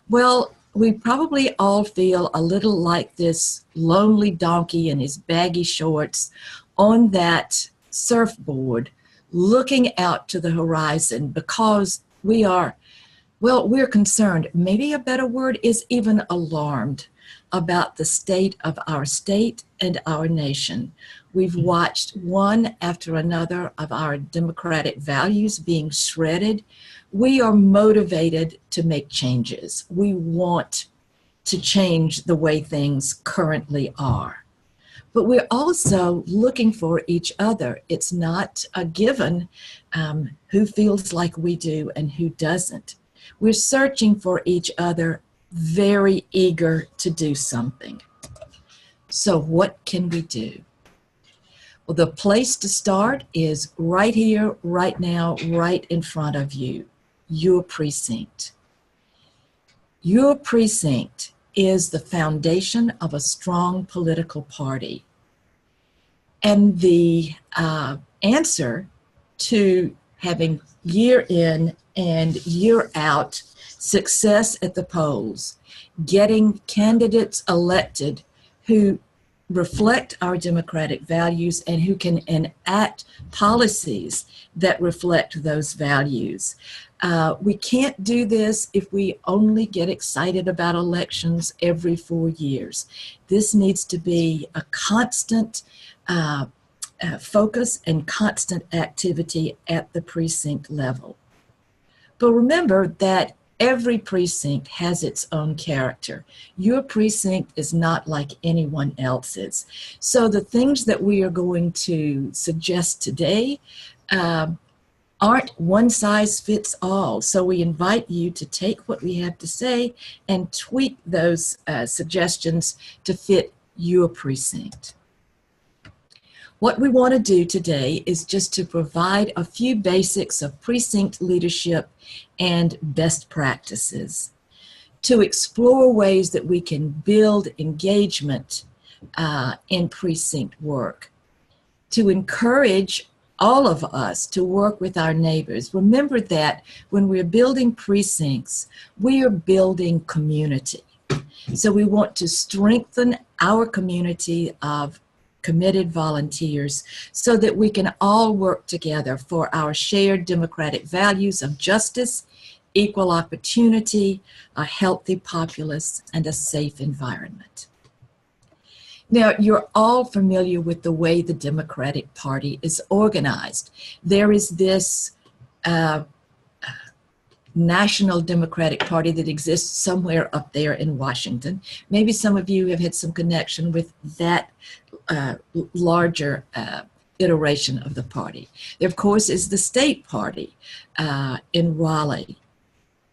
Well, we probably all feel a little like this lonely donkey in his baggy shorts on that surfboard looking out to the horizon because we're concerned. Maybe a better word is even alarmed about the state of our state and our nation. We've watched one after another of our democratic values being shredded. We are motivated to make changes. We want to change the way things currently are. But we're also looking for each other. It's not a given who feels like we do and who doesn't. We're searching for each other, very eager to do something. So what can we do? Well, the place to start is right here, right now, right in front of you, your precinct. Your precinct is the foundation of a strong political party. And the answer to having year in and year out success at the polls, getting candidates elected who reflect our democratic values and who can enact policies that reflect those values. We can't do this if we only get excited about elections every 4 years. This needs to be a constant focus and constant activity at the precinct level. But remember that every precinct has its own character. Your precinct is not like anyone else's. So the things that we are going to suggest today aren't one size fits all. So we invite you to take what we have to say and tweak those suggestions to fit your precinct. What we want to do today is just to provide a few basics of precinct leadership and best practices, to explore ways that we can build engagement in precinct work, to encourage all of us to work with our neighbors. Remember that when we're building precincts, we are building community. So we want to strengthen our community of committed volunteers so that we can all work together for our shared democratic values of justice, equal opportunity, a healthy populace, and a safe environment. Now, you're all familiar with the way the Democratic Party is organized. There is this National Democratic Party that exists somewhere up there in Washington. Maybe some of you have had some connection with that larger iteration of the party. There, of course, is the state party in Raleigh.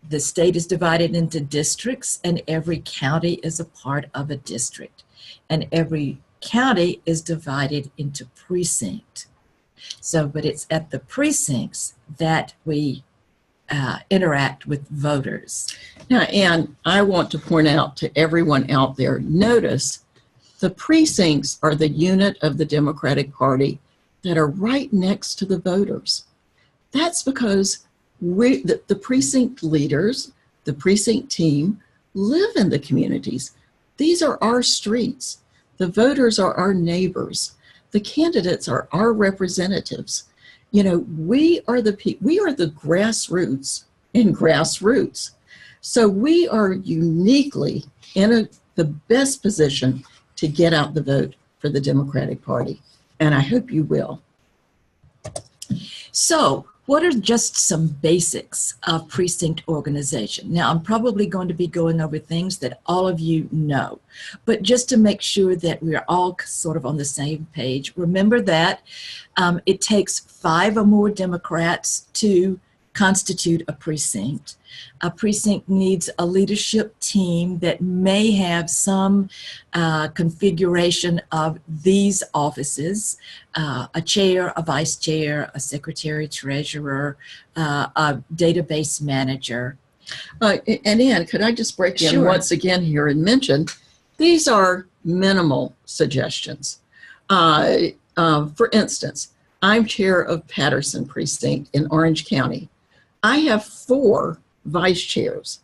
The state is divided into districts, and every county is a part of a district. And every county is divided into precincts. So, but it's at the precincts that we interact with voters. Now, Ann, I want to point out to everyone out there, notice the precincts are the unit of the Democratic Party that are right next to the voters. That's because the precinct leaders, the precinct team, live in the communities. These are our streets. The voters are our neighbors. The candidates are our representatives. You know, we are the grassroots and grassroots. So we are uniquely in the best position to get out the vote for the Democratic Party. And I hope you will. So what are just some basics of precinct organization? Now, I'm probably going to be going over things that all of you know, but just to make sure that we're all sort of on the same page, remember that it takes 5 or more Democrats to constitute a precinct. A precinct needs a leadership team that may have some configuration of these offices, a chair, a vice chair, a secretary, treasurer, a database manager. And Ann, could I just break in once again here and mention, these are minimal suggestions. For instance, I'm chair of Patterson Precinct in Orange County. I have 4 vice chairs,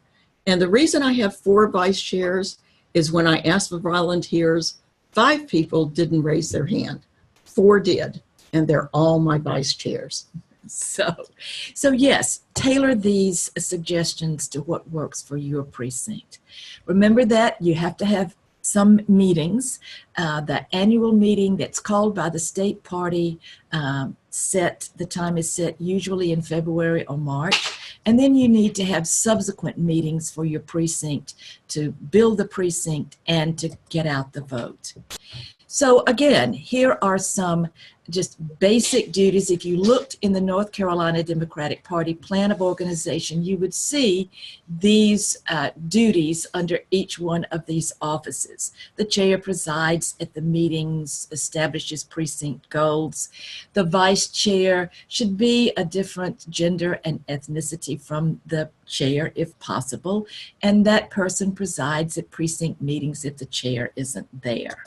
And the reason I have 4 vice chairs is when I asked for volunteers, 5 people didn't raise their hand. 4 did, and they're all my vice chairs. So yes, tailor these suggestions to what works for your precinct. Remember that you have to have some meetings. The annual meeting that's called by the state party, the time is set usually in February or March. And then you need to have subsequent meetings for your precinct to build the precinct and to get out the vote. So again, here are some just basic duties. If you looked in the North Carolina Democratic Party plan of organization, you would see these duties under each one of these offices. The chair presides at the meetings, establishes precinct goals. The vice chair should be a different gender and ethnicity from the chair if possible, and that person presides at precinct meetings if the chair isn't there.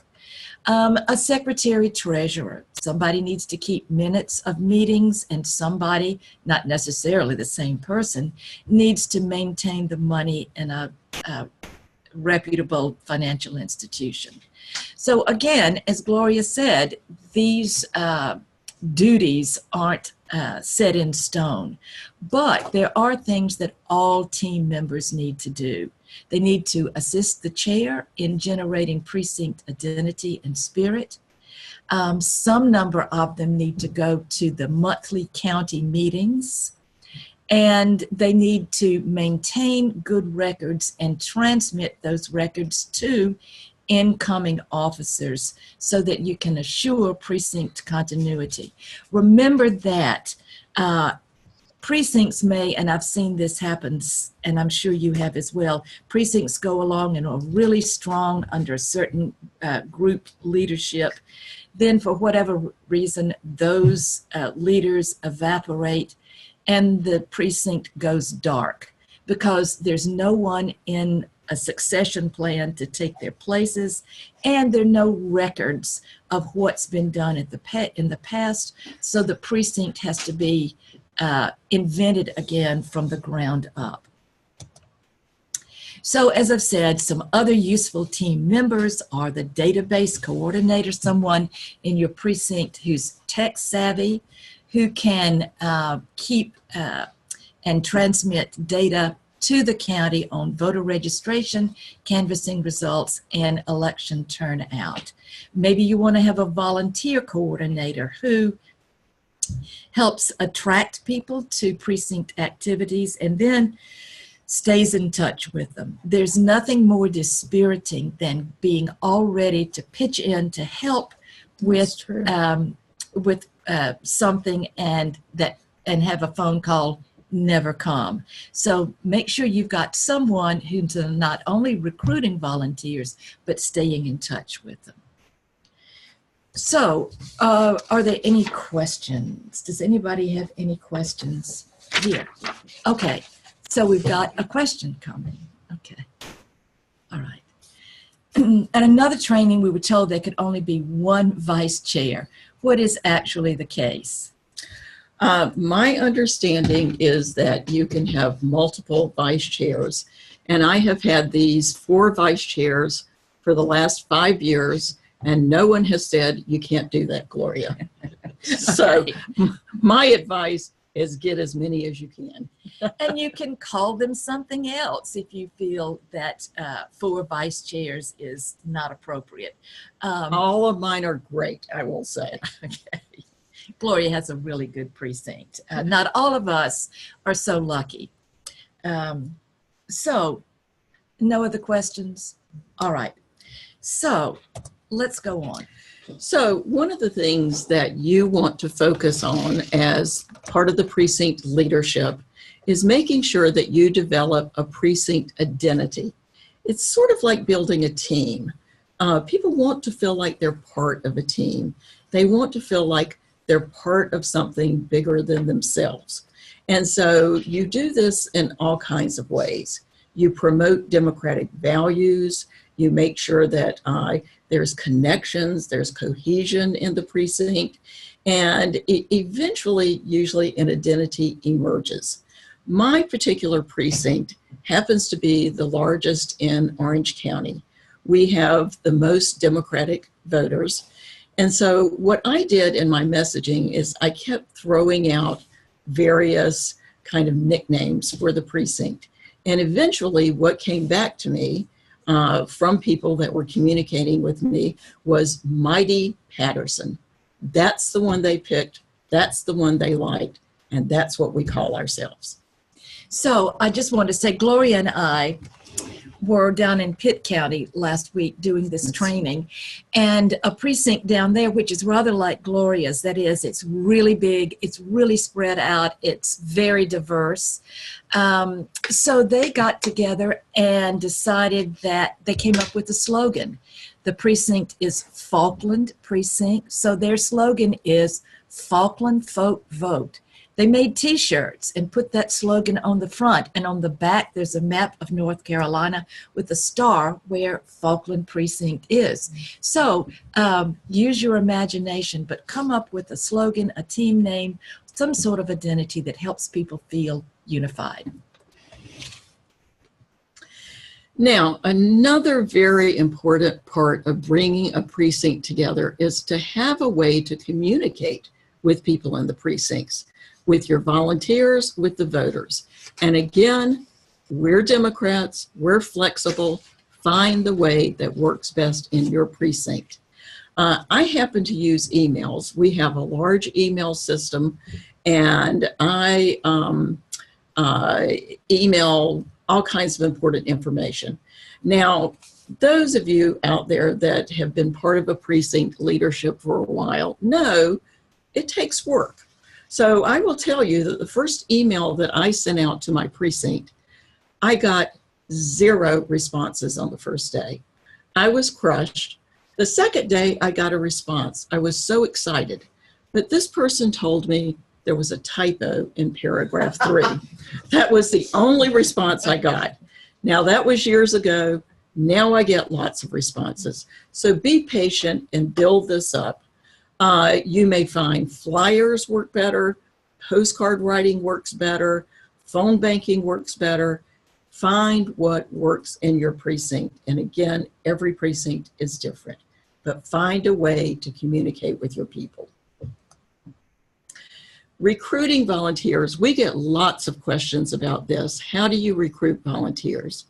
A secretary treasurer, somebody needs to keep minutes of meetings, and somebody, not necessarily the same person, needs to maintain the money in a reputable financial institution. So again, as Gloria said, these duties aren't set in stone, but there are things that all team members need to do. They need to assist the chair in generating precinct identity and spirit. Some number of them need to go to the monthly county meetings, and they need to maintain good records and transmit those records to incoming officers so that you can assure precinct continuity. Remember that precincts may, and I've seen this happen, and I'm sure you have as well, precincts go along and are really strong under a certain group leadership. Then for whatever reason, those leaders evaporate and the precinct goes dark because there's no one in a succession plan to take their places, and there are no records of what's been done in the past, so the precinct has to be invented again from the ground up. So as I've said, some other useful team members are the database coordinator, someone in your precinct who's tech savvy, who can keep and transmit data to the county on voter registration, canvassing results, and election turnout. Maybe you want to have a volunteer coordinator who helps attract people to precinct activities and then stays in touch with them. There's nothing more dispiriting than being all ready to pitch in to help with something and have a phone call never come. So make sure you've got someone who's not only recruiting volunteers, but staying in touch with them. So are there any questions? Does anybody have any questions here? Okay, so we've got a question coming. Okay, all right. At another training, we were told there could only be one vice chair. What is actually the case? My understanding is that you can have multiple vice chairs, and I have had these 4 vice chairs for the last 5 years, and no one has said you can't do that, Gloria. So my advice is get as many as you can. And you can call them something else if you feel that 4 vice chairs is not appropriate. All of mine are great, I will say. Okay. Gloria has a really good precinct. Not all of us are so lucky. So, no other questions? All right. So, let's go on. So, one of the things that you want to focus on as part of the precinct leadership is making sure that you develop a precinct identity. It's sort of like building a team. People want to feel like they're part of a team. They want to feel like they're part of something bigger than themselves. And so you do this in all kinds of ways. You promote democratic values. You make sure that there's connections, there's cohesion in the precinct, and eventually, usually an identity emerges. My particular precinct happens to be the largest in Orange County. We have the most Democratic voters. And so what I did in my messaging is I kept throwing out various kind of nicknames for the precinct. And eventually what came back to me from people that were communicating with me was Mighty Patterson. That's the one they picked. That's the one they liked. And that's what we call ourselves. So I just wanted to say, Gloria and I were down in Pitt County last week doing this training, and a precinct down there, which is rather like Gloria's, that is, it's really big, it's really spread out, it's very diverse. So they got together and decided that they came up with a slogan. The precinct is Falkland Precinct, so their slogan is Falkland Folk Vote. They made T-shirts and put that slogan on the front, and on the back there's a map of North Carolina with a star where Falkland Precinct is. So use your imagination, but come up with a slogan, a team name, some sort of identity that helps people feel unified. Now, another very important part of bringing a precinct together is to have a way to communicate with people in the precincts, with your volunteers, with the voters. And again, we're Democrats, we're flexible. Find the way that works best in your precinct. I happen to use emails. We have a large email system, and I email all kinds of important information. Now, those of you out there that have been part of a precinct leadership for a while know it takes work. So I will tell you that the first email that I sent out to my precinct, I got 0 responses on the first day. I was crushed. The second day, I got a response. I was so excited. But this person told me there was a typo in paragraph 3. That was the only response I got. Now, that was years ago. Now I get lots of responses. So be patient and build this up. You may find flyers work better, postcard writing works better, phone banking works better. Find what works in your precinct. And again, every precinct is different, but find a way to communicate with your people. Recruiting volunteers, we get lots of questions about this. How do you recruit volunteers?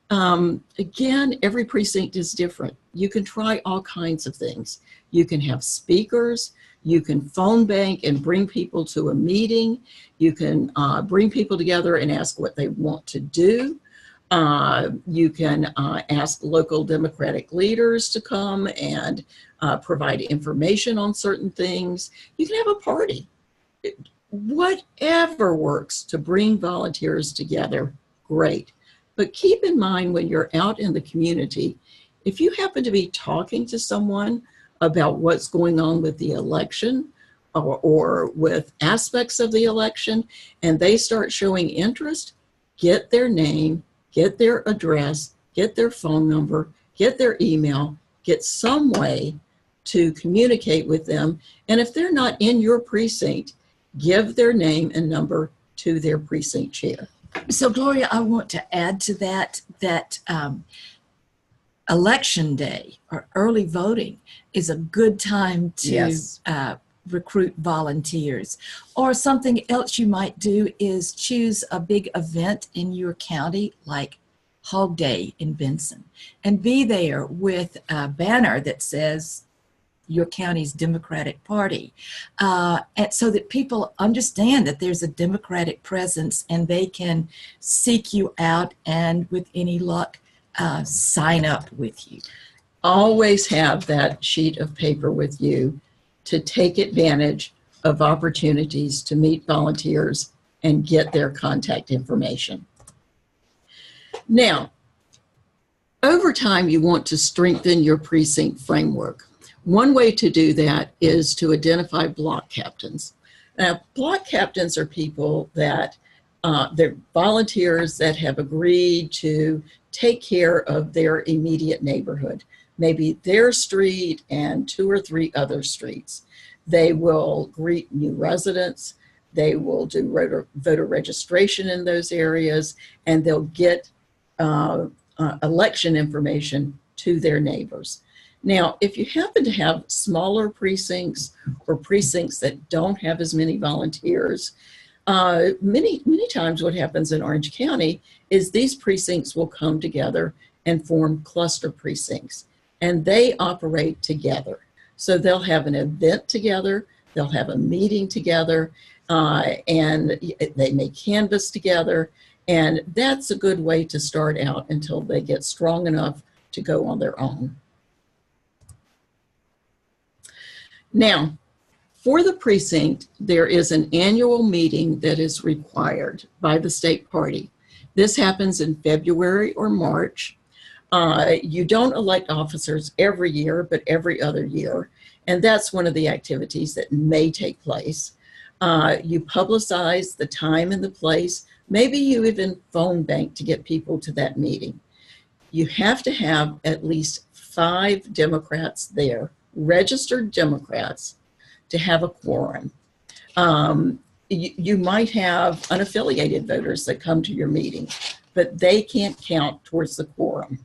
Again, every precinct is different. You can try all kinds of things. You can have speakers. You can phone bank and bring people to a meeting. You can bring people together and ask what they want to do. You can ask local Democratic leaders to come and provide information on certain things. You can have a party. Whatever works to bring volunteers together, great. But keep in mind when you're out in the community, if you happen to be talking to someone about what's going on with the election or with aspects of the election, and they start showing interest, get their name, get their address, get their phone number, get their email, get some way to communicate with them. And if they're not in your precinct, give their name and number to their precinct chair. So, Gloria, I want to add to that election day or early voting is a good time to Yes. Recruit volunteers. Or something else you might do is choose a big event in your county, like Hog Day in Benson, and be there with a banner that says your county's Democratic Party, and so that people understand that there's a Democratic presence and they can seek you out and, with any luck, sign up with you. Always have that sheet of paper with you to take advantage of opportunities to meet volunteers and get their contact information. Now, over time, you want to strengthen your precinct framework. One way to do that is to identify block captains. Now, block captains are people that they're volunteers that have agreed to take care of their immediate neighborhood, maybe their street and 2 or 3 other streets. They will greet new residents. They will do voter registration in those areas, and they'll get election information to their neighbors. Now, if you happen to have smaller precincts or precincts that don't have as many volunteers, many times what happens in Orange County is these precincts will come together and form cluster precincts, and they operate together. So they'll have an event together, they'll have a meeting together, and they may canvass together, and that's a good way to start out until they get strong enough to go on their own. Now, for the precinct, there is an annual meeting that is required by the state party. This happens in February or March. You don't elect officers every year, but every other year. And that's one of the activities that may take place. You publicize the time and the place. Maybe you even phone bank to get people to that meeting. You have to have at least 5 Democrats there, registered Democrats, to have a quorum. You might have unaffiliated voters that come to your meeting, but they can't count towards the quorum.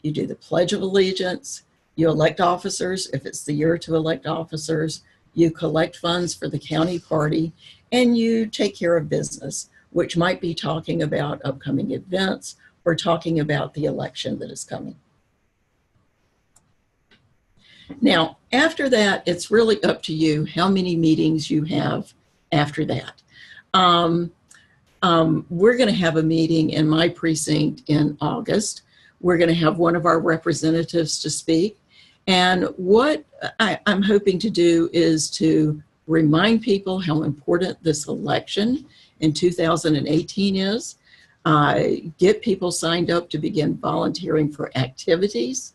You do the Pledge of Allegiance, you elect officers if it's the year to elect officers, you collect funds for the county party, and you take care of business, which might be talking about upcoming events or talking about the election that is coming. Now, after that, it's really up to you how many meetings you have after that. We're going to have a meeting in my precinct in August. We're going to have one of our representatives to speak. And what I'm hoping to do is to remind people how important this election in 2018 is, get people signed up to begin volunteering for activities.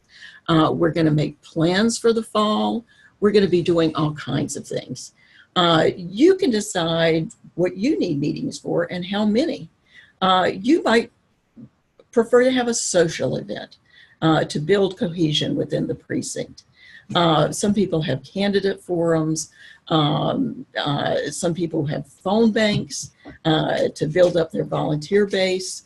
We're going to make plans for the fall. We're going to be doing all kinds of things. You can decide what you need meetings for and how many. You might prefer to have a social event to build cohesion within the precinct. Some people have candidate forums. Some people have phone banks to build up their volunteer base.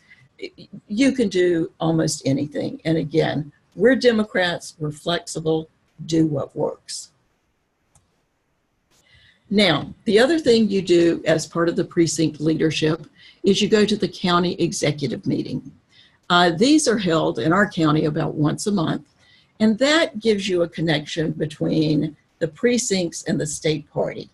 You can do almost anything. And again, we're Democrats, we're flexible, do what works. Now, the other thing you do as part of the precinct leadership is you go to the county executive meeting. These are held in our county about once a month, and that gives you a connection between the precincts and the state party.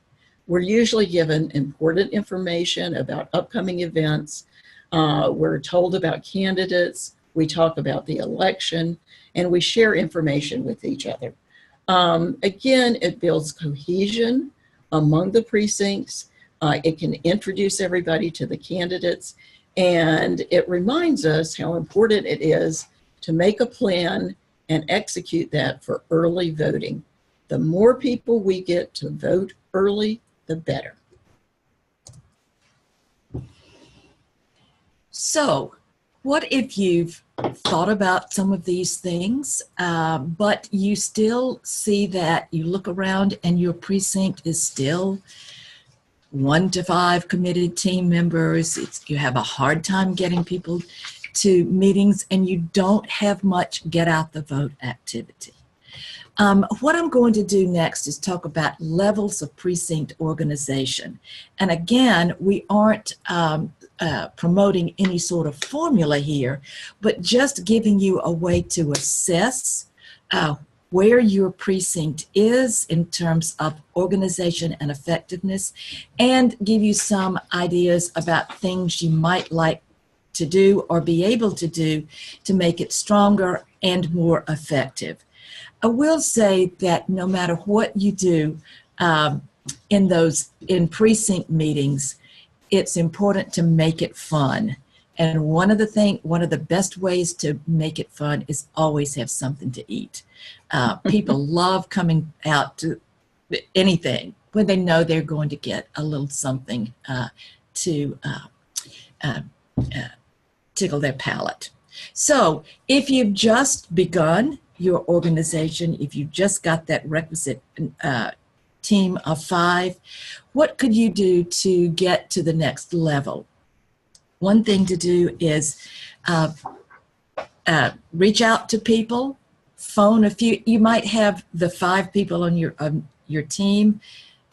We're usually given important information about upcoming events. We're told about candidates. We talk about the election, and we share information with each other. Again, it builds cohesion among the precincts. It can introduce everybody to the candidates, and it reminds us how important it is to make a plan and execute that for early voting. The more people we get to vote early, the better. So, what if you've thought about some of these things, but you still see that you look around and your precinct is still 1 to 5 committed team members? You have a hard time getting people to meetings, and you don't have much get out the vote activity. What I'm going to do next is talk about levels of precinct organization. And again, we aren't promoting any sort of formula here, but just giving you a way to assess where your precinct is in terms of organization and effectiveness, and give you some ideas about things you might like to do or be able to do to make it stronger and more effective. I will say that no matter what you do in precinct meetings, it's important to make it fun. And one of the best ways to make it fun is always have something to eat. People love coming out to anything when they know they're going to get a little something to tickle their palate. So if you've just begun your organization, if you've just got that requisite team of 5, what could you do to get to the next level? One thing to do is reach out to people, phone a few. You might have the 5 people on your team,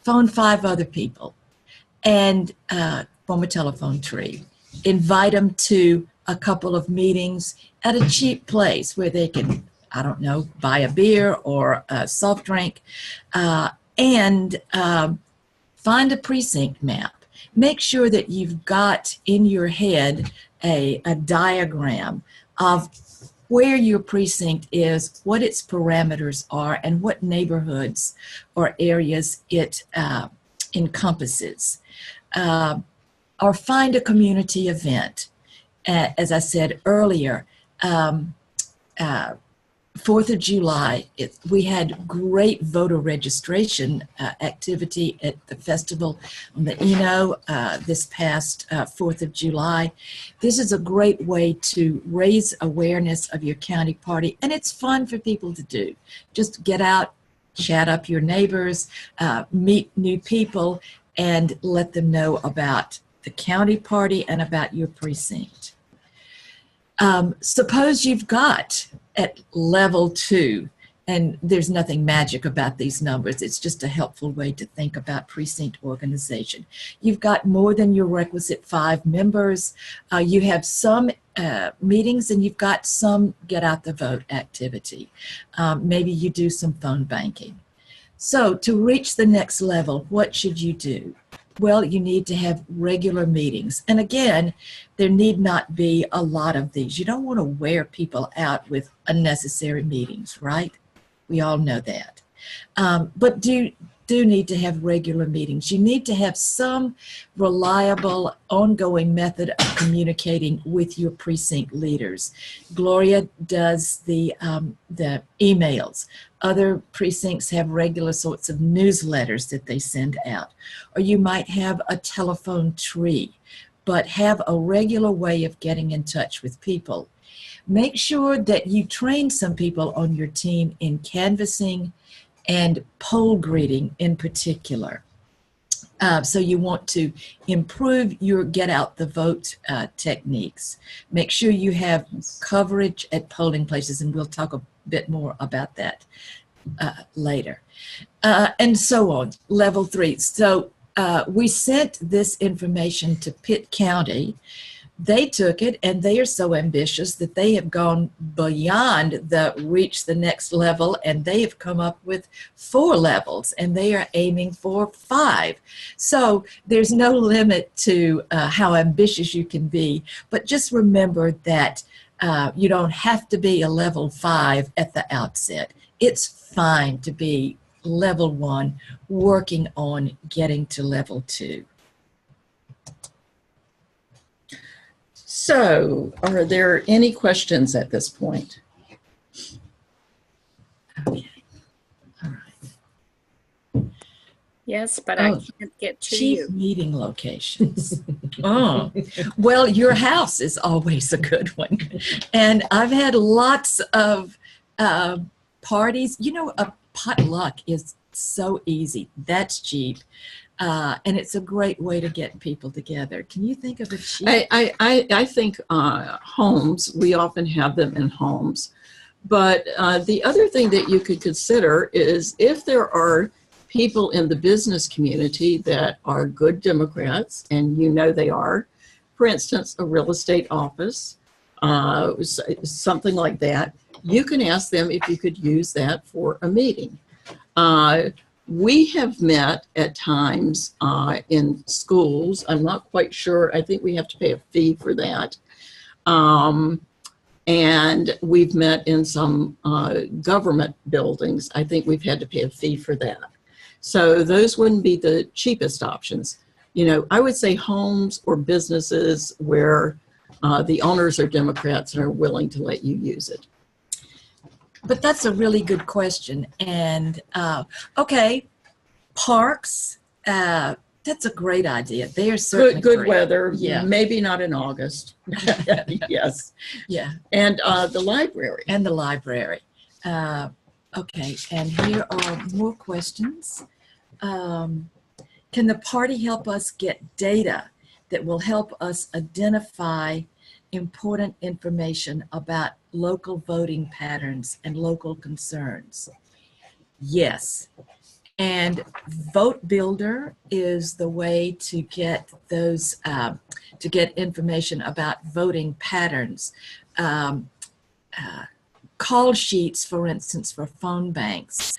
phone 5 other people, and form a telephone tree. Invite them to a couple of meetings at a cheap place where they can, I don't know, buy a beer or a soft drink, and find a precinct map. Make sure that you've got in your head a diagram of where your precinct is, what its parameters are, and what neighborhoods or areas it encompasses. Or find a community event. As I said earlier, 4th of July, we had great voter registration activity at the festival on the Eno this past 4th of July. This is a great way to raise awareness of your county party, and it's fun for people to do. Just get out, chat up your neighbors, meet new people, and let them know about the county party and about your precinct. Suppose you've got at level 2, and there's nothing magic about these numbers. It's just a helpful way to think about precinct organization. You've got more than your requisite 5 members. You have some meetings, and you've got some get out the vote activity. Maybe you do some phone banking. So to reach the next level, what should you do? Well, you need to have regular meetings. And again, there need not be a lot of these. You don't want to wear people out with unnecessary meetings, right? We all know that. But do need to have regular meetings. You need to have some reliable, ongoing method of communicating with your precinct leaders. Gloria does the emails. Other precincts have regular sorts of newsletters that they send out. Or you might have a telephone tree, but have a regular way of getting in touch with people. Make sure that you train some people on your team in canvassing and poll greeting in particular. So you want to improve your get out the vote techniques. Make sure you have coverage at polling places, and we'll talk a bit more about that later. And so on, level 3. So we sent this information to Pitt County. They took it, and they are so ambitious that they have gone beyond the reach the next level, and they have come up with 4 levels, and they are aiming for 5. So there's no limit to how ambitious you can be, but just remember that you don't have to be a level 5 at the outset. It's fine to be level 1, working on getting to level 2. So, are there any questions at this point? Okay. All right. Yes, but I can't get to Chief you. meeting locations. Oh, well, your house is always a good one. And I've had lots of parties. You know, a potluck is so easy. That's cheap. And it's a great way to get people together. Can you think of a cheap? I think homes, we often have them in homes. But the other thing that you could consider is if there are people in the business community that are good Democrats, and you know they are, for instance, a real estate office, something like that, you can ask them if you could use that for a meeting. We have met at times in schools. I'm not quite sure. I think we have to pay a fee for that. And we've met in some government buildings. I think we've had to pay a fee for that. So those wouldn't be the cheapest options. You know, I would say homes or businesses where the owners are Democrats and are willing to let you use it. But that's a really good question. And okay, parks, that's a great idea. They are certainly good great. Weather, yeah. Maybe not in August. Yes. Yeah. And the library. And the library. Okay, and here are more questions. can the party help us get data that will help us identify important information about local voting patterns and local concerns? Yes. And Vote Builder is the way to get those, to get information about voting patterns. Call sheets, for instance, for phone banks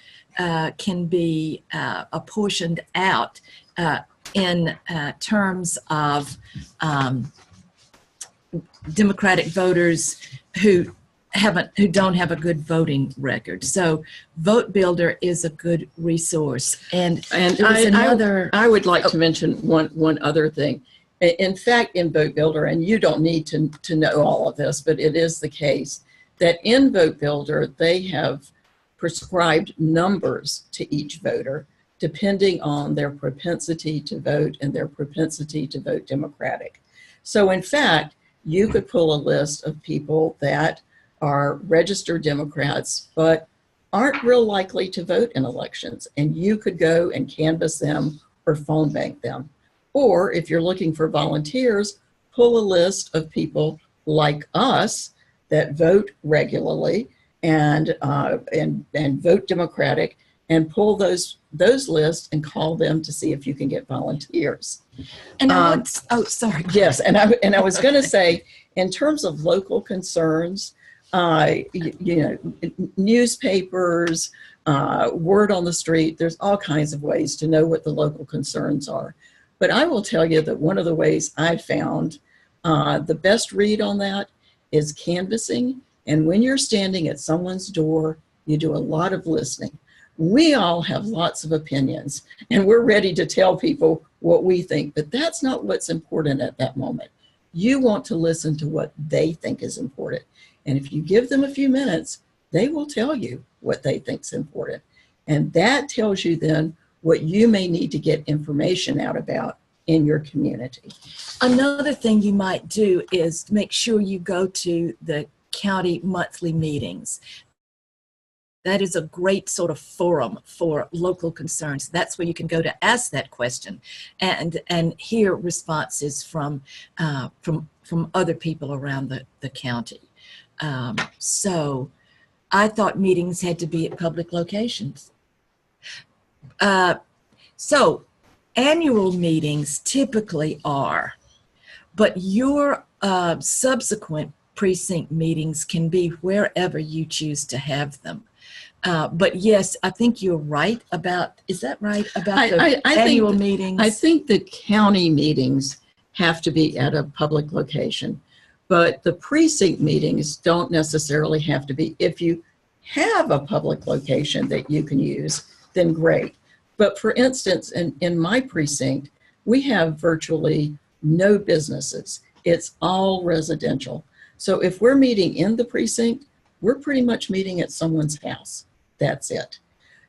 can be apportioned out in terms of Democratic voters who don't have a good voting record. So Vote Builder is a good resource. And there was another. I would like to mention one other thing. In fact, in Vote Builder, and you don't need to know all of this, but it is the case that in Vote Builder, they have prescribed numbers to each voter depending on their propensity to vote and their propensity to vote Democratic. So in fact, you could pull a list of people that are registered Democrats, but aren't real likely to vote in elections. And you could go and canvass them or phone bank them. Or if you're looking for volunteers, pull a list of people like us that vote regularly and vote Democratic, and pull those lists and call them to see if you can get volunteers. And sorry. Yes, and I was going to say, in terms of local concerns, newspapers, word on the street, there's all kinds of ways to know what the local concerns are. But I will tell you that one of the ways I found the best read on that is canvassing. And when you're standing at someone's door, you do a lot of listening. We all have lots of opinions, and we're ready to tell people what we think, but that's not what's important at that moment. You want to listen to what they think is important. And if you give them a few minutes, they will tell you what they think is important. And that tells you then what you may need to get information out about in your community. Another thing you might do is make sure you go to the county monthly meetings. That is a great sort of forum for local concerns. That's where you can go to ask that question and hear responses from other people around the county. So I thought meetings had to be at public locations. So annual meetings typically are, but your subsequent precinct meetings can be wherever you choose to have them. But yes, I think you're right about, is that right? About the annual meetings? I think the county meetings have to be at a public location, but the precinct meetings don't necessarily have to be. If you have a public location that you can use, then great. But for instance, in my precinct, we have virtually no businesses. It's all residential. So if we're meeting in the precinct, we're pretty much meeting at someone's house. That's it.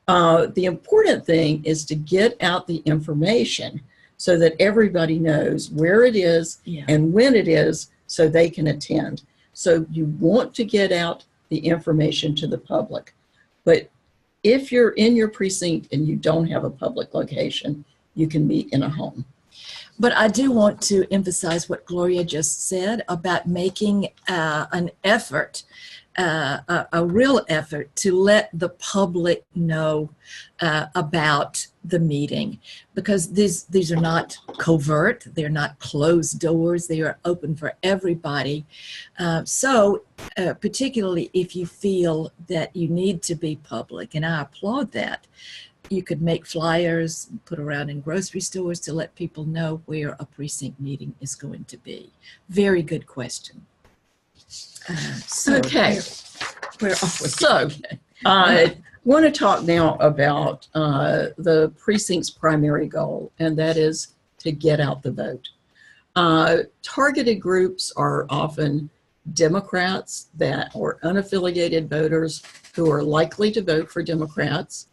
The important thing is to get out the information so that everybody knows where it is and when it is so they can attend. So you want to get out the information to the public. But if you're in your precinct and you don't have a public location, you can meet in a home. But I do want to emphasize what Gloria just said about making an effort, a real effort to let the public know about the meeting, because these are not covert, they're not closed doors, they are open for everybody. So particularly if you feel that you need to be public, and I applaud that, you could make flyers, put around in grocery stores to let people know where a precinct meeting is going to be. Very good question. Okay. Where are we? So I want to talk now about the precinct's primary goal, and that is to get out the vote. Targeted groups are often Democrats or unaffiliated voters who are likely to vote for Democrats,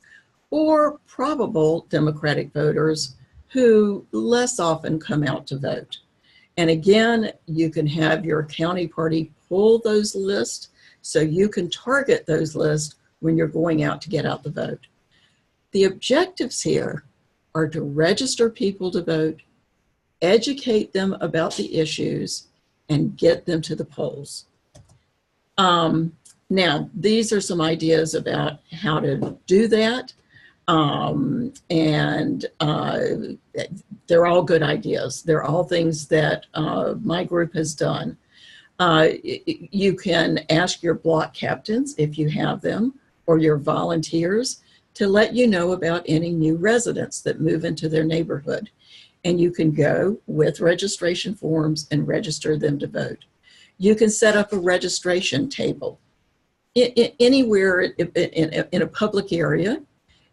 or probable Democratic voters who less often come out to vote. And again, you can have your county party pull those lists so you can target those lists when you're going out to get out the vote. The objectives here are to register people to vote, educate them about the issues, and get them to the polls. Now, these are some ideas about how to do that. They're all good ideas. They're all things that my group has done. You can ask your block captains, if you have them, or your volunteers, to let you know about any new residents that move into their neighborhood. And you can go with registration forms and register them to vote. You can set up a registration table anywhere in a public area,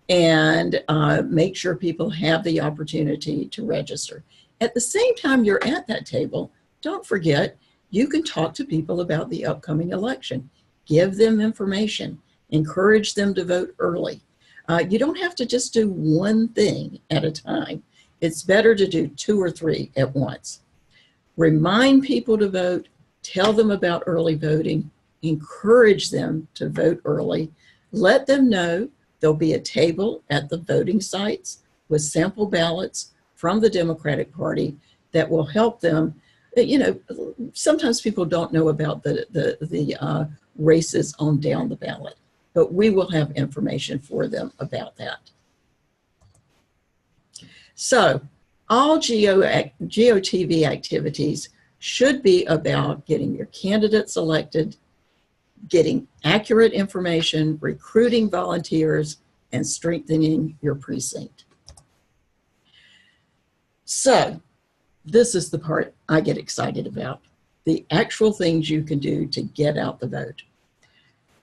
and make sure people have the opportunity to register. At the same time you're at that table, don't forget, you can talk to people about the upcoming election. Give them information. Encourage them to vote early. You don't have to just do one thing at a time. It's better to do 2 or 3 at once. Remind people to vote. Tell them about early voting. Encourage them to vote early. Let them know there'll be a table at the voting sites with sample ballots from the Democratic Party that will help them. You know, sometimes people don't know about the races on down the ballot, but we will have information for them about that. So all GOTV activities should be about getting your candidates elected, getting accurate information, recruiting volunteers, and strengthening your precinct. So this is the part I get excited about, the actual things you can do to get out the vote.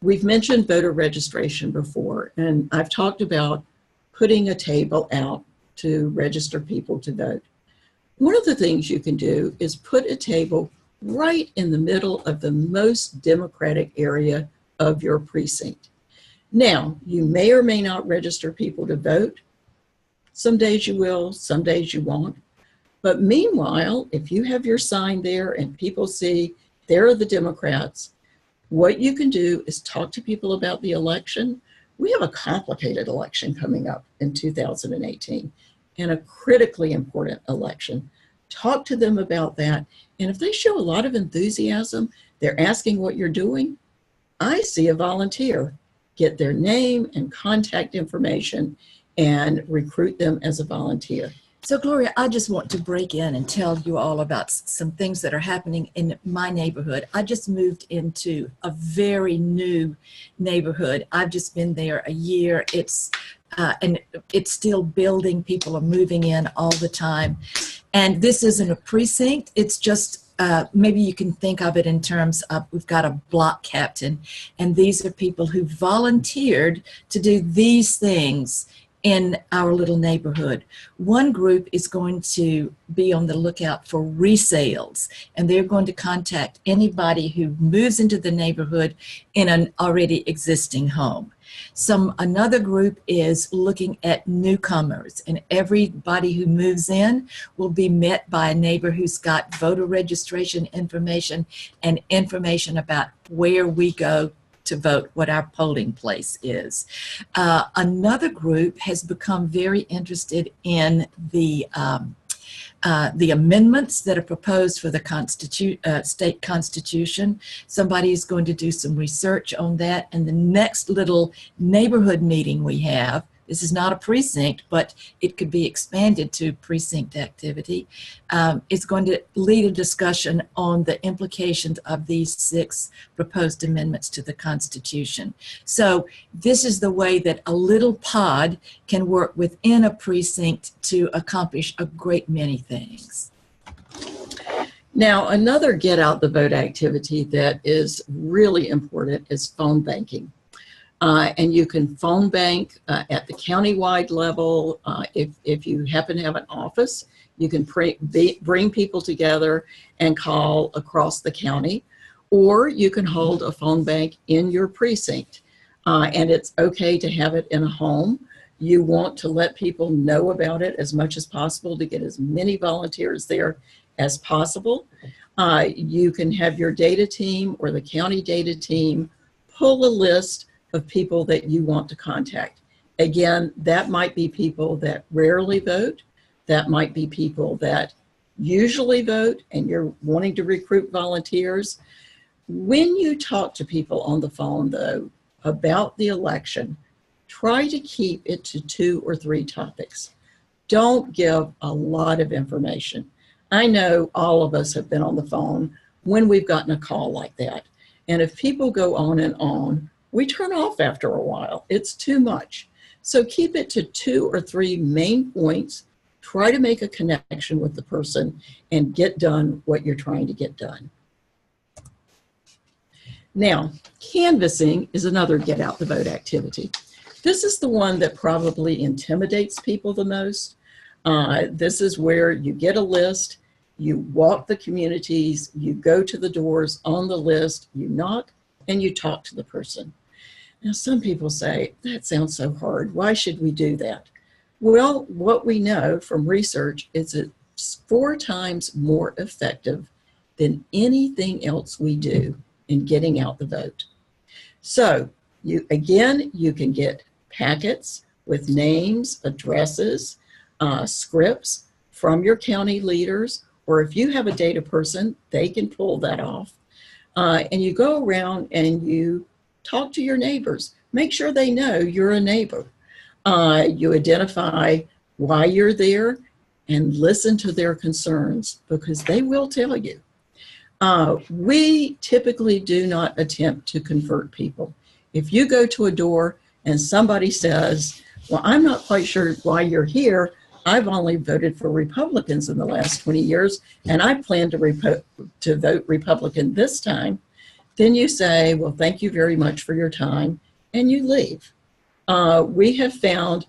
We've mentioned voter registration before, and I've talked about putting a table out to register people to vote. One of the things you can do is put a table right in the middle of the most Democratic area of your precinct. Now, you may or may not register people to vote. Some days you will, some days you won't. But meanwhile, if you have your sign there and people see there are the Democrats, what you can do is talk to people about the election. We have a complicated election coming up in 2018 and a critically important election. Talk to them about that. And if they show a lot of enthusiasm, they're asking what you're doing, I see a volunteer. Get their name and contact information and recruit them as a volunteer. So Gloria, I just want to break in and tell you all about some things that are happening in my neighborhood. I just moved into a very new neighborhood. I've just been there a year. And it's still building. People are moving in all the time. And this isn't a precinct. It's just, maybe you can think of it in terms of, we've got a block captain, and these are people who volunteered to do these things in our little neighborhood. One group is going to be on the lookout for resales, and they're going to contact anybody who moves into the neighborhood in an already existing home. Another group is looking at newcomers, and everybody who moves in will be met by a neighbor who's got voter registration information and information about where we go to vote, what our polling place is. Another group has become very interested in the amendments that are proposed for the state constitution. Somebody is going to do some research on that, and the next little neighborhood meeting we have, this is not a precinct, but it could be expanded to precinct activity, is going to lead a discussion on the implications of these 6 proposed amendments to the Constitution. So this is the way that a little pod can work within a precinct to accomplish a great many things. Now, another get out the vote activity that is really important is phone banking. And you can phone bank at the county-wide level. If you happen to have an office, you can bring people together and call across the county, or you can hold a phone bank in your precinct. And it's okay to have it in a home. You want to let people know about it as much as possible to get as many volunteers there as possible. You can have your data team or the county data team pull a list of people that you want to contact. Again, that might be people that rarely vote. That might be people that usually vote, and you're wanting to recruit volunteers. When you talk to people on the phone, though, about the election, try to keep it to 2 or 3 topics. Don't give a lot of information. I know all of us have been on the phone when we've gotten a call like that. And if people go on and on, we turn off after a while. It's too much. So keep it to 2 or 3 main points. Try to make a connection with the person and get done what you're trying to get done. Now, canvassing is another get out the vote activity. This is the one that probably intimidates people the most. This is where you get a list, you walk the communities, you go to the doors on the list, you knock, and you talk to the person. Now, some people say, that sounds so hard. Why should we do that? Well, what we know from research is it's 4 times more effective than anything else we do in getting out the vote. So, you can get packets with names, addresses, scripts from your county leaders, or if you have a data person, they can pull that off. And you go around and you talk to your neighbors. Make sure they know you're a neighbor. You identify why you're there and listen to their concerns, because they will tell you. We typically do not attempt to convert people. If you go to a door and somebody says, well, I'm not quite sure why you're here. I've only voted for Republicans in the last 20 years, and I plan to vote Republican this time. Then you say, well, thank you very much for your time, and you leave. We have found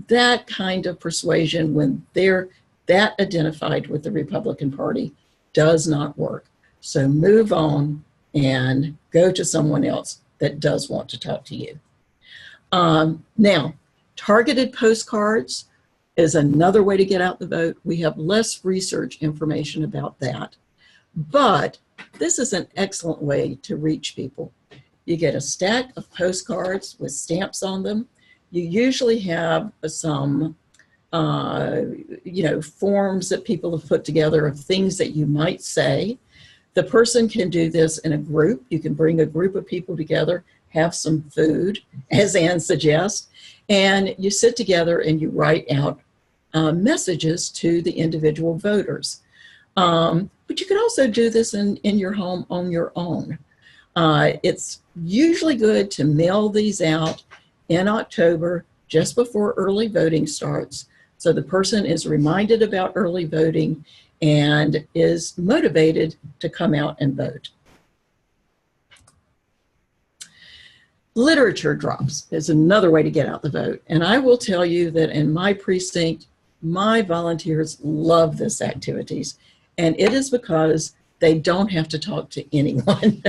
that kind of persuasion, when they're that identified with the Republican Party, does not work. So move on and go to someone else that does want to talk to you. Now, targeted postcards is another way to get out the vote. We have less research information about that, but this is an excellent way to reach people. You get a stack of postcards with stamps on them. You usually have some forms that people have put together of things that you might say. The person can do this in a group. You can bring a group of people together, have some food, as Ann suggests, and you sit together and you write out messages to the individual voters. But you can also do this in your home on your own. It's usually good to mail these out in October, just before early voting starts, so the person is reminded about early voting and is motivated to come out and vote. Literature drops is another way to get out the vote. And I will tell you that in my precinct, my volunteers love this activities. And it is because they don't have to talk to anyone.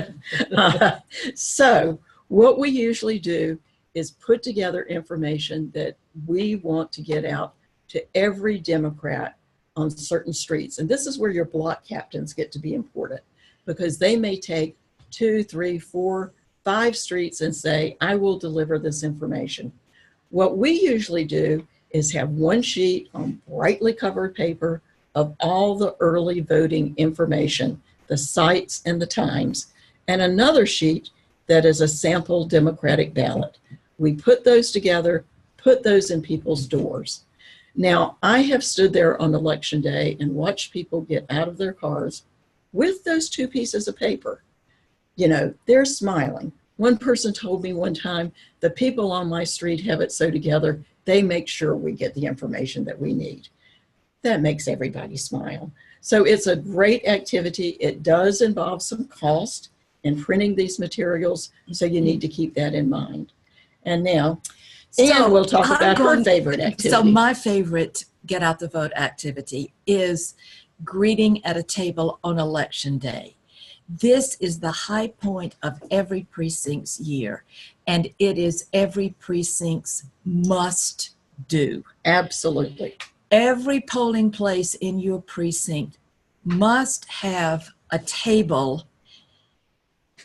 So what we usually do is put together information that we want to get out to every Democrat on certain streets. And this is where your block captains get to be important, because they may take 2, 3, 4, 5 streets and say, I will deliver this information. What we usually do is have one sheet on brightly covered paper of all the early voting information, the sites and the times, and another sheet that is a sample Democratic ballot. We put those together, put those in people's doors. Now, I have stood there on election day and watched people get out of their cars with those 2 pieces of paper. You know, they're smiling. One person told me one time, the people on my street have it so together, they make sure we get the information that we need. That makes everybody smile. So it's a great activity. It does involve some cost in printing these materials, so you need to keep that in mind. And now, Ann will talk about her favorite activity. So my favorite get out the vote activity is greeting at a table on election day. This is the high point of every precinct's year, and it is every precinct's must do. Absolutely. Every polling place in your precinct must have a table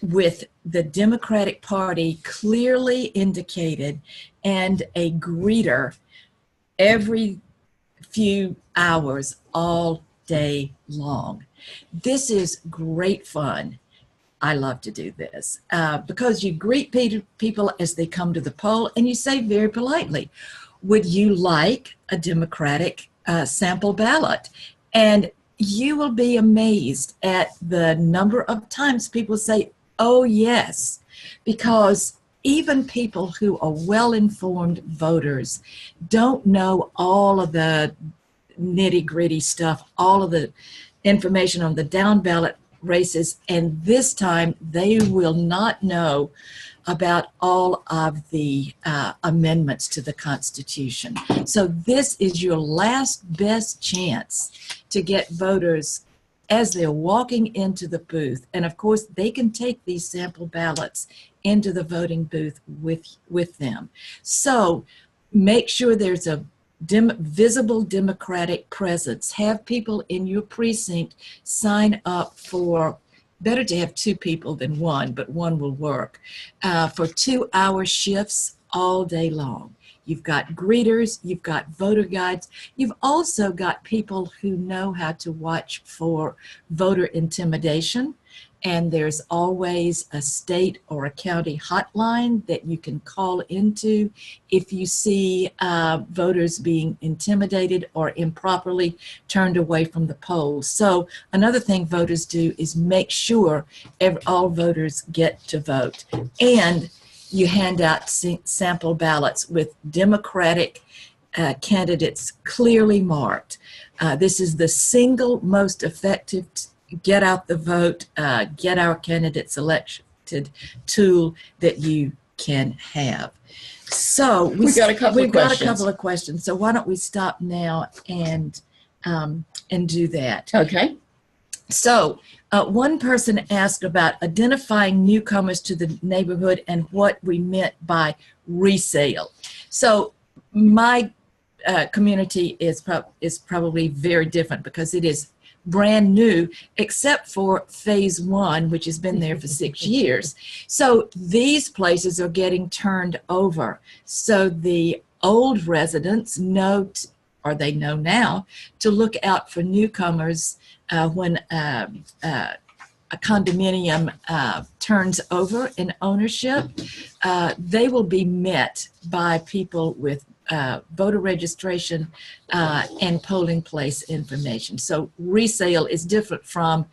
with the Democratic Party clearly indicated and a greeter every few hours all day long. This is great fun. I love to do this because you greet people as they come to the poll, and you say very politely, would you like a Democratic sample ballot? And you will be amazed at the number of times people say, oh yes, because even people who are well-informed voters don't know all of the nitty-gritty stuff, all of the information on the down ballot races, and this time they will not know about all of the amendments to the Constitution. So this is your last best chance to get voters as they're walking into the booth. And of course, they can take these sample ballots into the voting booth with them. So make sure there's a visible Democratic presence. Have people in your precinct sign up for, better to have 2 people than 1, but 1 will work, for 2-hour shifts all day long. You've got greeters, you've got voter guides, you've also got people who know how to watch for voter intimidation. And there's always a state or a county hotline that you can call into if you see voters being intimidated or improperly turned away from the polls. So another thing voters do is make sure all voters get to vote. And you hand out sample ballots with Democratic candidates clearly marked. This is the single most effective get out the vote, get our candidates elected tool that you can have. So we've got a couple of questions. So why don't we stop now and do that? Okay. So one person asked about identifying newcomers to the neighborhood and what we meant by resale. So my community is probably very different because it is brand new, except for phase 1, which has been there for 6 years. So these places are getting turned over. So the old residents know, or they know now, to look out for newcomers when a condominium turns over in ownership. They will be met by people with voter registration and polling place information. So resale is different from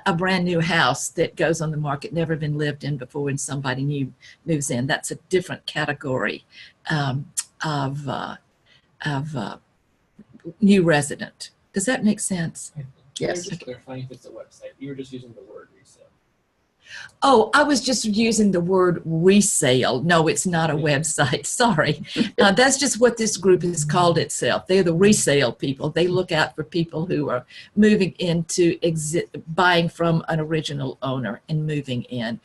a brand new house that goes on the market, never been lived in before, and somebody new moves in. That's a different category of new resident. Does that make sense? Yes. Just clarifying if it's a website. You were just using the word resale. Oh, I was just using the word resale. No, it's not a website. Sorry. That's just what this group has called itself. They're the resale people. They look out for people who are moving into buying from an original owner and moving in,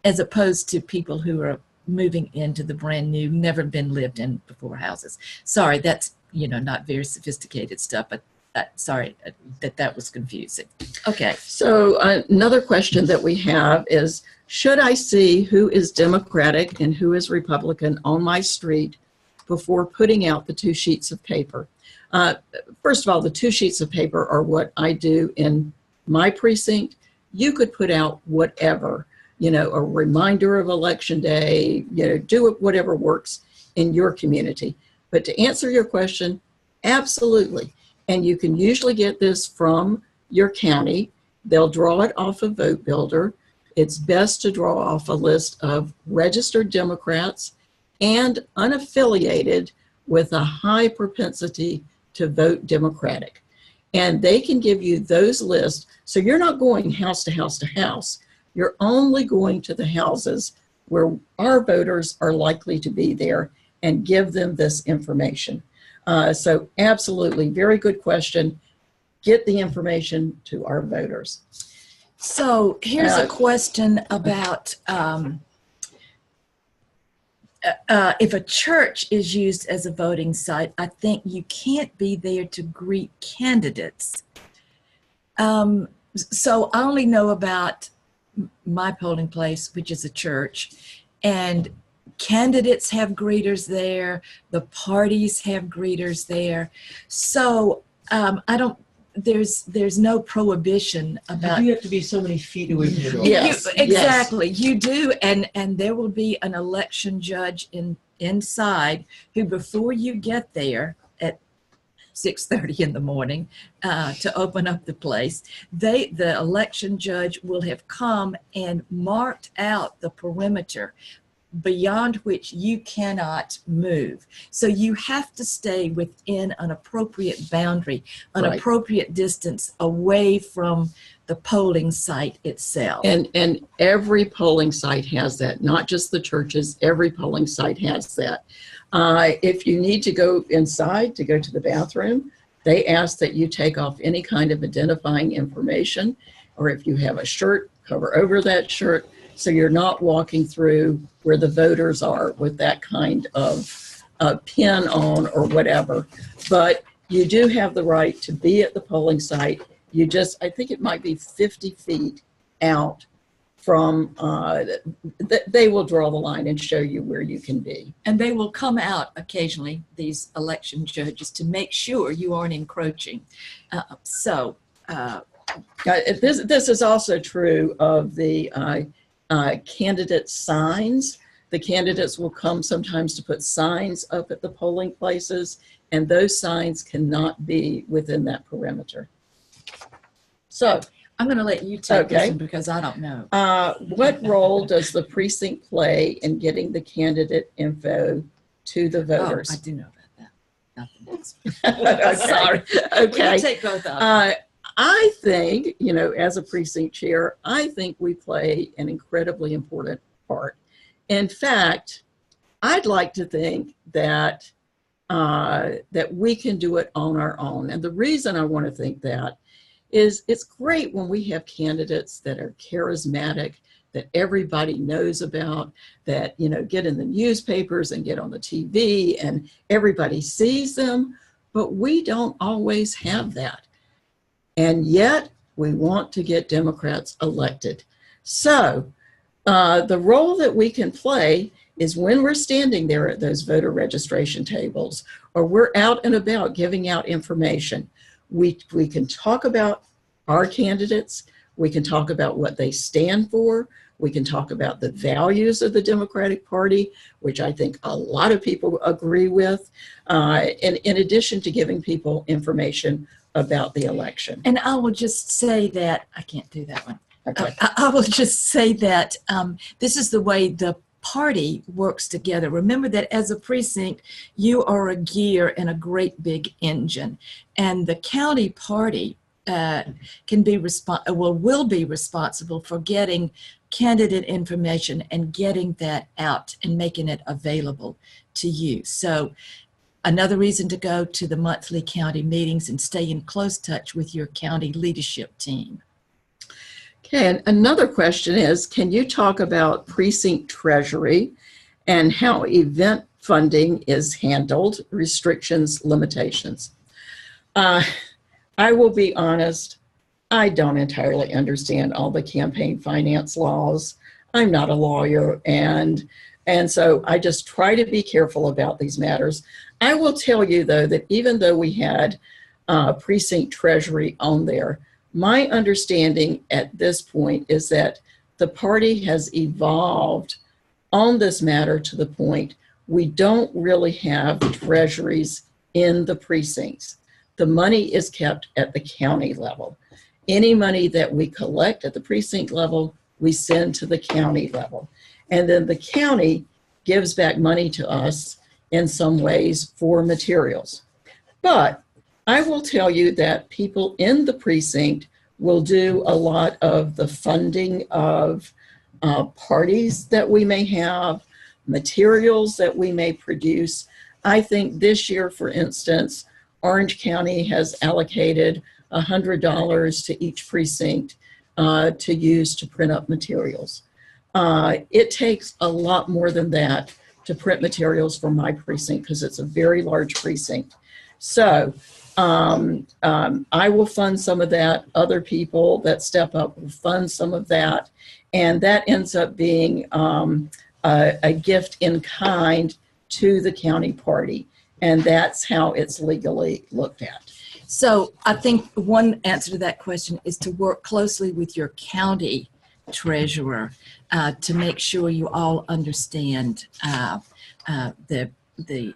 as opposed to people who are moving into the brand new, never been lived in before houses. Sorry, that's, not very sophisticated stuff, but sorry that was confusing. Okay. So another question that we have is, should I see who is Democratic and who is Republican on my street before putting out the 2 sheets of paper? First of all, the 2 sheets of paper are what I do in my precinct. You could put out whatever, a reminder of election day, do whatever works in your community. But to answer your question, absolutely. And you can usually get this from your county. They'll draw it off of Vote Builder. It's best to draw off a list of registered Democrats and unaffiliated with a high propensity to vote Democratic. And they can give you those lists. So you're not going house to house to house. You're only going to the houses where our voters are likely to be there and give them this information. So absolutely, very good question. Get the information to our voters. So here's a question about if a church is used as a voting site, I think you can't be there to greet candidates. So I only know about my polling place, which is a church, and candidates have greeters there, the parties have greeters there. So I don't, there's no prohibition about. You have to be so many feet away from the door. Yes. Exactly, you do, and there will be an election judge inside who, before you get there at 6:30 in the morning to open up the place, the election judge will have come and marked out the perimeter beyond which you cannot move. So you have to stay within an appropriate boundary, an Right. appropriate distance away from the polling site itself. And every polling site has that, not just the churches, every polling site has that. If you need to go inside to go to the bathroom, they ask that you take off any kind of identifying information, or if you have a shirt, cover over that shirt, so you're not walking through where the voters are with that kind of pin on or whatever. But you do have the right to be at the polling site. You just, I think it might be 50 feet out from, they will draw the line and show you where you can be. And they will come out occasionally, these election judges, to make sure you aren't encroaching. This is also true of the candidate signs. The candidates will come sometimes to put signs up at the polling places, and those signs cannot be within that perimeter. So, I'm going to let you take this Okay. one because I don't know. what role does the precinct play in getting the candidate info to the Oh, voters? I do know about that. Nothing else. Sorry. We Okay. can take both of them. I think, as a precinct chair, I think we play an incredibly important part. In fact, I'd like to think that that we can do it on our own. And the reason I want to think that is it's great when we have candidates that are charismatic, that everybody knows about, that, get in the newspapers and get on the TV and everybody sees them, but we don't always have that. And yet we want to get Democrats elected. So the role that we can play is when we're standing there at those voter registration tables, or we're out and about giving out information, we can talk about our candidates, we can talk about what they stand for, we can talk about the values of the Democratic Party, which I think a lot of people agree with, and in addition to giving people information about the election. And I will just say that, I can't do that one. Okay. I will just say that this is the way the party works together. Remember that as a precinct, you are a gear in a great big engine, and the county party will be responsible for getting candidate information and getting that out and making it available to you. So another reason to go to the monthly county meetings and stay in close touch with your county leadership team. Okay, and another question is, can you talk about precinct treasury and how event funding is handled, restrictions, limitations? I will be honest, I don't entirely understand all the campaign finance laws. I'm not a lawyer, and so I just try to be careful about these matters. I will tell you, though, that even though we had precinct treasury on there, my understanding at this point is that the party has evolved on this matter to the point we don't really have treasuries in the precincts. The money is kept at the county level. Any money that we collect at the precinct level, we send to the county level. And then the county gives back money to us in some ways for materials. But I will tell you that people in the precinct will do a lot of the funding of parties that we may have, materials that we may produce. I think this year, for instance, Orange County has allocated $100 to each precinct to use to print up materials. It takes a lot more than that to print materials for my precinct because it's a very large precinct. So I will fund some of that. Other people that step up will fund some of that. And that ends up being a gift in kind to the county party. And that's how it's legally looked at. So I think one answer to that question is to work closely with your county treasurer to make sure you all understand the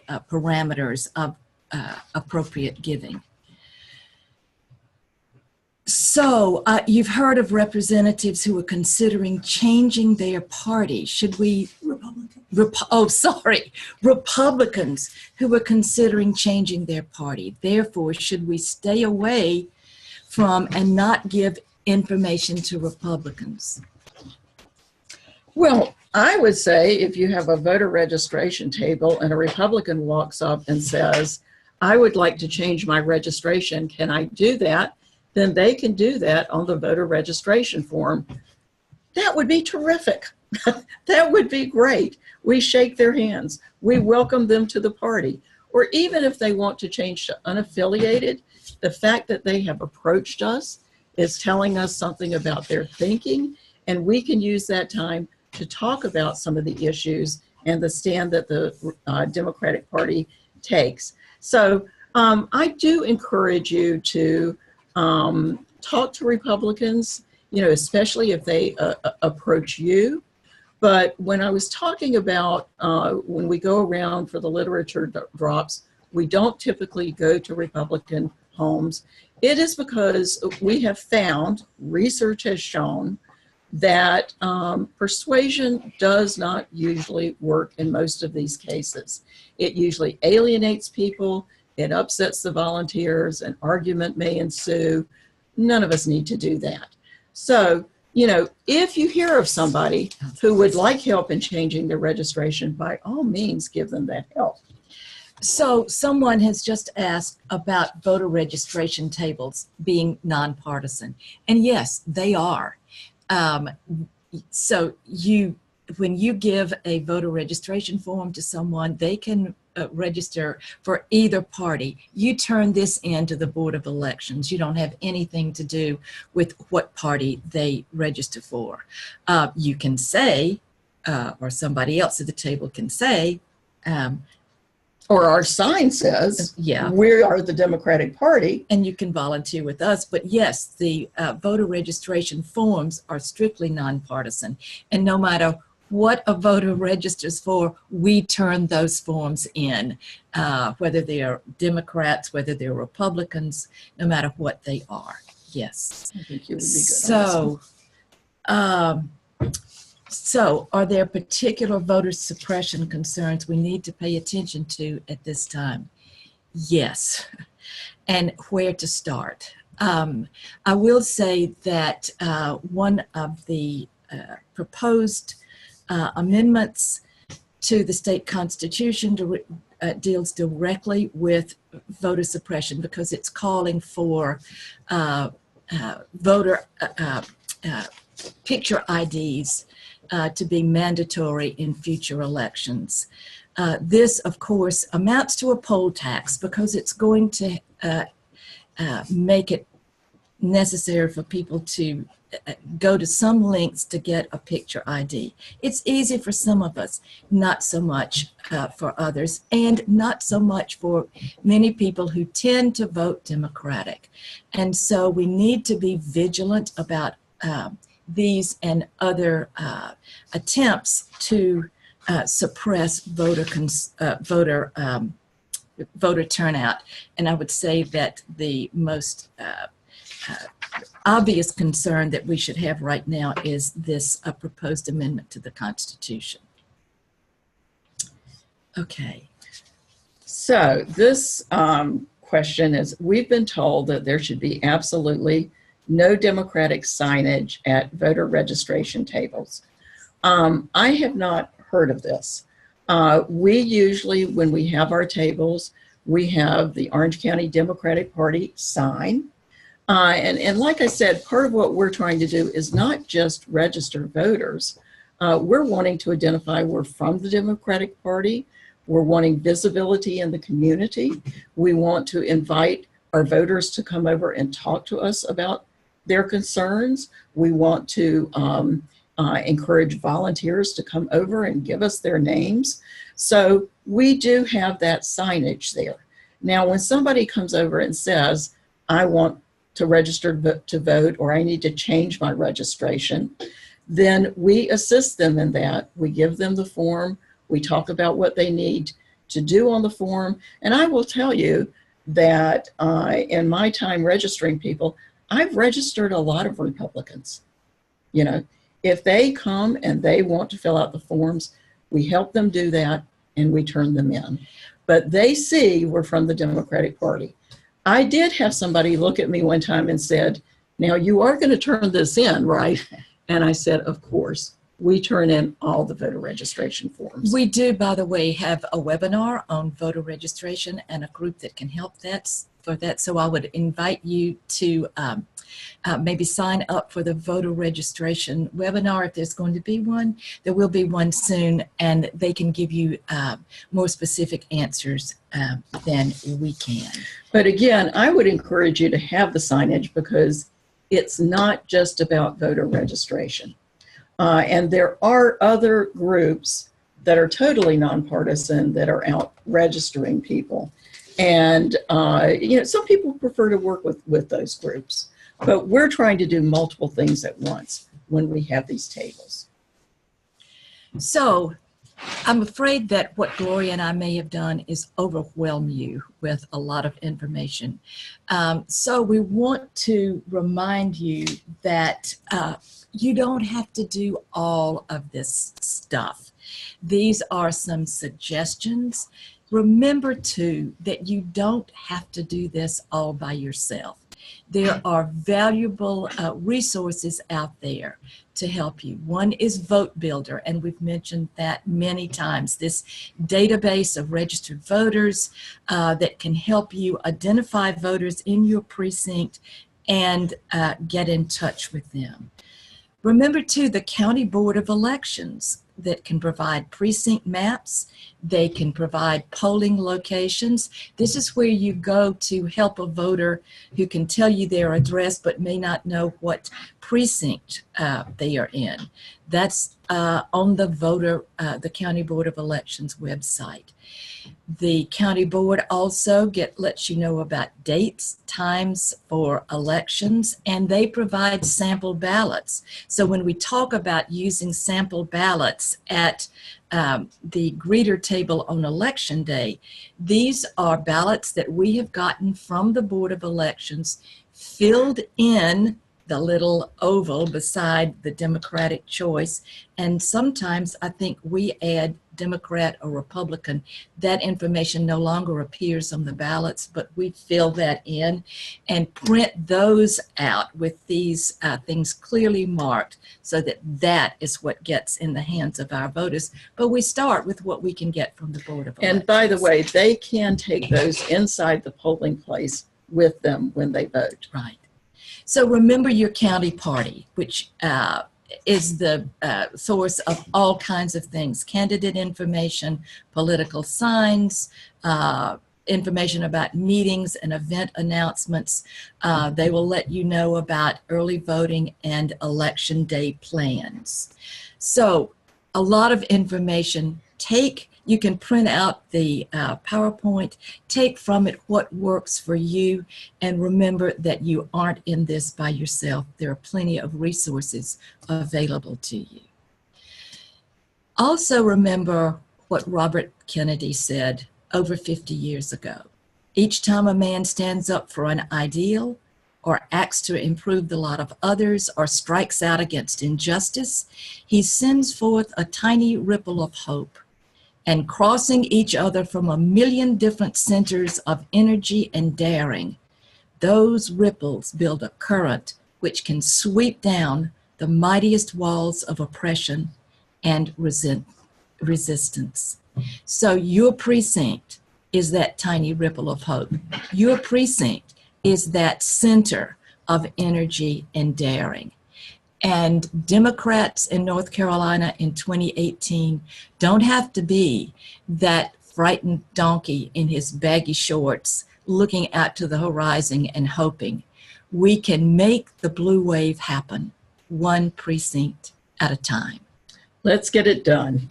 parameters of appropriate giving. So you've heard of representatives who are considering changing their party. Should we? Republicans who are considering changing their party. Therefore, should we stay away from and not give information to Republicans? Well, I would say if you have a voter registration table and a Republican walks up and says, I would like to change my registration, can I do that? Then they can do that on the voter registration form. That would be terrific. That would be great. We shake their hands. We welcome them to the party. Or even if they want to change to unaffiliated, the fact that they have approached us is telling us something about their thinking, and we can use that time to talk about some of the issues and the stand that the Democratic Party takes. So I do encourage you to talk to Republicans, you know, especially if they approach you. But when I was talking about when we go around for the literature drops, we don't typically go to Republican homes. It is because we have found, research has shown, that persuasion does not usually work in most of these cases. It usually alienates people, it upsets the volunteers, an argument may ensue. None of us need to do that. So, you know, if you hear of somebody who would like help in changing their registration, by all means, give them that help. So someone has just asked about voter registration tables being nonpartisan. And yes, they are. So when you give a voter registration form to someone, they can register for either party. You turn this in to the Board of Elections. You don't have anything to do with what party they register for. You can say, or somebody else at the table can say, or our sign says, yeah, we are the Democratic Party. And you can volunteer with us. But yes, the voter registration forms are strictly nonpartisan. And no matter what a voter registers for, we turn those forms in, whether they're Democrats, whether they're Republicans, no matter what they are. Yes. I think you would be good. So are there particular voter suppression concerns we need to pay attention to at this time? Yes. And where to start? I will say that one of the proposed amendments to the state constitution deals directly with voter suppression because it's calling for voter picture IDs to be mandatory in future elections. This, of course, amounts to a poll tax because it's going to make it necessary for people to go to some lengths to get a picture ID. It's easy for some of us, not so much for others, and not so much for many people who tend to vote Democratic. And so we need to be vigilant about these and other attempts to suppress voter turnout. And I would say that the most obvious concern that we should have right now is this proposed amendment to the Constitution. Okay. So this question is, we've been told that there should be absolutely no Democratic signage at voter registration tables. I have not heard of this. We usually, when we have our tables, we have the Orange County Democratic Party sign. And like I said, part of what we're trying to do is not just register voters. We're wanting to identify we're from the Democratic Party. We're wanting visibility in the community. We want to invite our voters to come over and talk to us about their concerns. We want to encourage volunteers to come over and give us their names. So we do have that signage there. Now, when somebody comes over and says, I want to register to vote, or I need to change my registration, then we assist them in that. We give them the form. We talk about what they need to do on the form. And I will tell you that in my time registering people, I've registered a lot of Republicans. You know, if they come and they want to fill out the forms, we help them do that and we turn them in. But they see we're from the Democratic Party. I did have somebody look at me one time and said, now you are going to turn this in, right? And I said, of course. We turn in all the voter registration forms. We do, by the way, have a webinar on voter registration and a group that can help for that. So I would invite you to maybe sign up for the voter registration webinar if there's going to be one. There will be one soon, and they can give you more specific answers than we can. But again, I would encourage you to have the signage because it's not just about voter registration. And there are other groups that are totally nonpartisan that are out registering people. And, you know, some people prefer to work with those groups. But we're trying to do multiple things at once when we have these tables. So I'm afraid that what Gloria and I may have done is overwhelm you with a lot of information. So we want to remind you that you don't have to do all of this stuff. These are some suggestions. Remember, too, that you don't have to do this all by yourself. There are valuable resources out there to help you. One is Vote Builder, and we've mentioned that many times. This database of registered voters that can help you identify voters in your precinct and get in touch with them. Remember, too, the County Board of Elections that can provide precinct maps. They can provide polling locations. This is where you go to help a voter who can tell you their address but may not know what precinct they are in. That's on the County Board of Elections website. The county board also lets you know about dates, times for elections, and they provide sample ballots. So when we talk about using sample ballots at the greeter table on election day, these are ballots that we have gotten from the Board of Elections, filled in the little oval beside the Democratic choice, and sometimes I think we add Democrat or Republican. That information no longer appears on the ballots, but we fill that in and print those out with these things clearly marked so that that is what gets in the hands of our voters. But we start with what we can get from the Board of Elections. And by the way, they can take those inside the polling place with them when they vote. Right. So remember your county party, which is the source of all kinds of things: candidate information, political signs, information about meetings and event announcements. They will let you know about early voting and election day plans. So a lot of information. You can print out the PowerPoint, take from it what works for you, and remember that you aren't in this by yourself. There are plenty of resources available to you. Also remember what Robert Kennedy said over 50 years ago. Each time a man stands up for an ideal, or acts to improve the lot of others, or strikes out against injustice, he sends forth a tiny ripple of hope. And crossing each other from a million different centers of energy and daring, those ripples build a current which can sweep down the mightiest walls of oppression and resistance. So your precinct is that tiny ripple of hope. Your precinct is that center of energy and daring. And Democrats in North Carolina in 2018 don't have to be that frightened donkey in his baggy shorts looking out to the horizon and hoping we can make the blue wave happen, one precinct at a time. Let's get it done.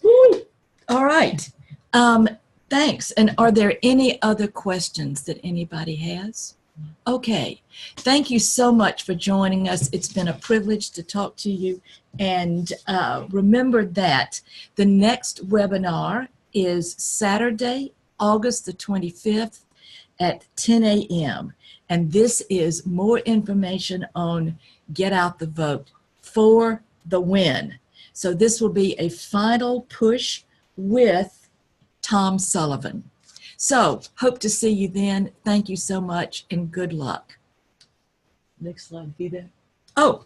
Woo! All right. Thanks. And are there any other questions that anybody has? Okay. Thank you so much for joining us. It's been a privilege to talk to you. And remember that the next webinar is Saturday, August the 25th at 10 a.m. And this is more information on Get Out the Vote for the Win. So this will be a final push with Tom Sullivan. So hope to see you then. Thank you so much and good luck. Next slide, be there. Oh,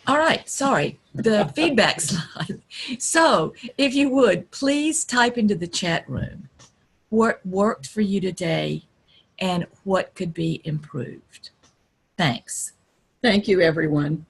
all right. Sorry, the feedback slide. So if you would, please type into the chat room what worked for you today and what could be improved. Thanks. Thank you, everyone.